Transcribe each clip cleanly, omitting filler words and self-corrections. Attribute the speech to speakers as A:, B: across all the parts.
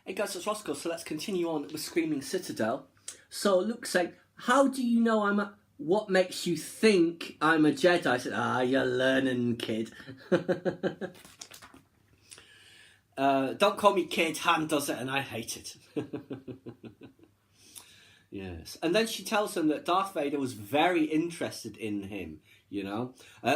A: Hey guys, it's Roscoe, so let's continue on with Screaming Citadel. So Luke's saying, how do you know what makes you think I'm a Jedi? I said, you're learning, kid. Don't call me kid, Han does it and I hate it. Yes. And then she tells him that Darth Vader was very interested in him, you know,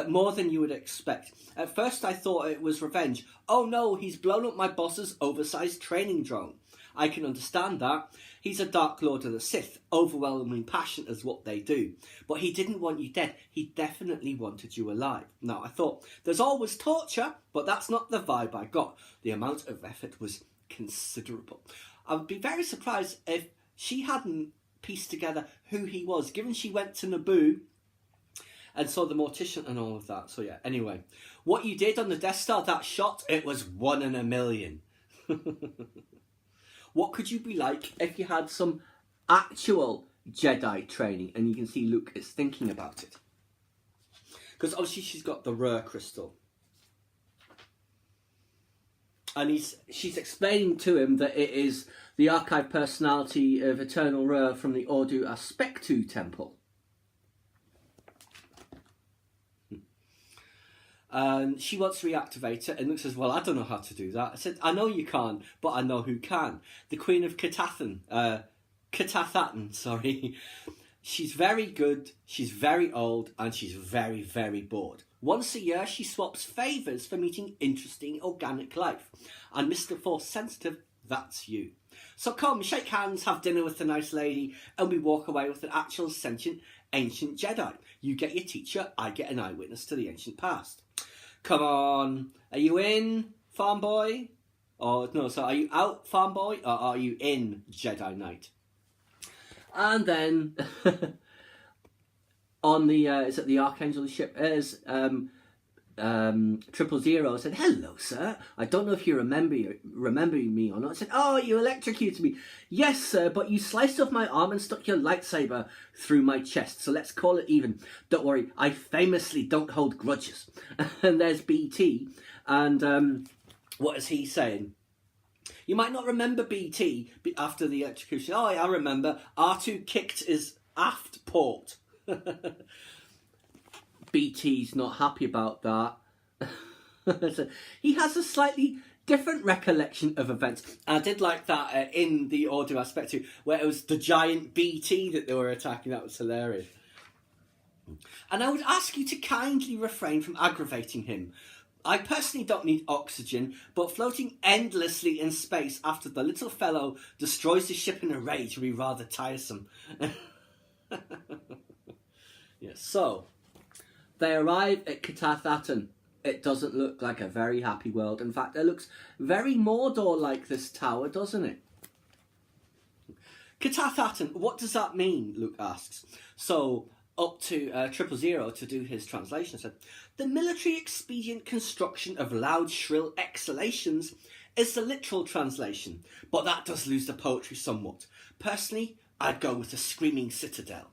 A: more than you would expect. At first I thought it was revenge. Oh no, he's blown up my boss's oversized training drone. I can understand that. He's a Dark Lord of the Sith, overwhelming passion is what they do. But he didn't want you dead. He definitely wanted you alive. Now, I thought, there's always torture, but that's not the vibe I got. The amount of effort was considerable. I would be very surprised if she hadn't pieced together who he was, given she went to Naboo and saw the mortician and all of that. So yeah, anyway, what you did on the Death Star, that shot, it was 1 in a million. What could you be like if you had some actual Jedi training? And you can see Luke is thinking about it. Because obviously she's got the rare crystal. And she's explaining to him that it is the archive personality of Eternal Rare from the Ordu Aspectu temple. And she wants to reactivate it, and Luke says, well, I don't know how to do that. I said, I know you can't, but I know who can. The Queen of Ktath'Atn, sorry. She's very good, she's very old, and she's very, very bored. Once a year, she swaps favours for meeting interesting organic life. And Mr. Force Sensitive, that's you. So come, shake hands, have dinner with the nice lady, and we walk away with an actual sentient ancient Jedi. You get your teacher, I get an eyewitness to the ancient past. Come on, are you in, farm boy? Or no, so are you out, farm boy, or are you in, Jedi Knight? And then on the is it the Archangel ship? Is 000 said, hello sir, I don't know if you remember me or not. I said, oh, you electrocuted me. Yes sir, but you sliced off my arm and stuck your lightsaber through my chest, so let's call it even. Don't worry, I famously don't hold grudges. And there's BT, and what is he saying? You might not remember BT after the electrocution. Oh, I remember. R2 kicked his aft port. BT's not happy about that. So he has a slightly different recollection of events. I did like that in the Ordu Aspectu, where it was the giant BT that they were attacking. That was hilarious. And I would ask you to kindly refrain from aggravating him. I personally don't need oxygen, but floating endlessly in space after the little fellow destroys the ship in a rage would be rather tiresome. Yes, so they arrive at Ktath'Atn. It doesn't look like a very happy world. In fact, it looks very Mordor-like, this tower, doesn't it? Ktath'Atn, what does that mean? Luke asks. So up to 000 to do his translation said, the military expedient construction of loud, shrill exhalations is the literal translation, but that does lose the poetry somewhat. Personally, I'd go with the Screaming Citadel.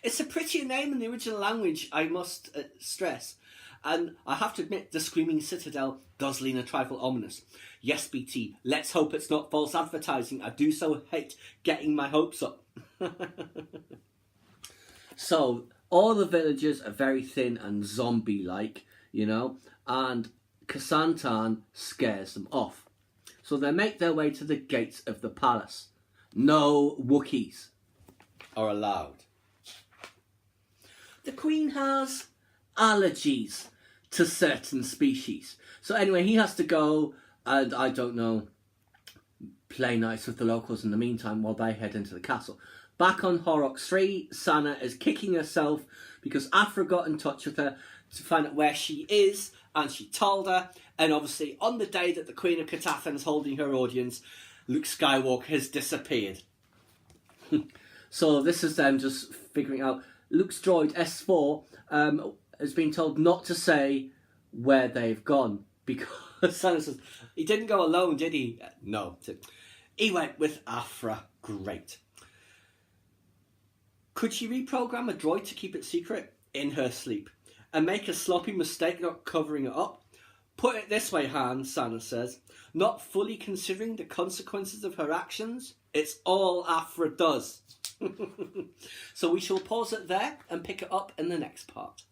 A: It's a prettier name in the original language, I must stress. And I have to admit, the Screaming Citadel does lean a trifle ominous. Yes, BT, let's hope it's not false advertising. I do so hate getting my hopes up. So, all the villagers are very thin and zombie-like, you know, and K'Santan scares them off. So they make their way to the gates of the palace. No Wookiees are allowed. The Queen has allergies to certain species. So anyway, he has to go and, I don't know, play nice with the locals in the meantime while they head into the castle. Back on Horrocks 3, Sana is kicking herself because Aphra got in touch with her to find out where she is, and she told her. And obviously, on the day that the Queen of Ktath'Atn is holding her audience, Luke Skywalker has disappeared. So this is them just figuring out. Luke's droid S4 has been told not to say where they've gone because Sana says, he didn't go alone, did he? No. He went with Aphra. Great. Could she reprogram a droid to keep it secret? In her sleep. And make a sloppy mistake not covering it up? Put it this way, Hans, Sana says, not fully considering the consequences of her actions, it's all Aphra does. So we shall pause it there and pick it up in the next part.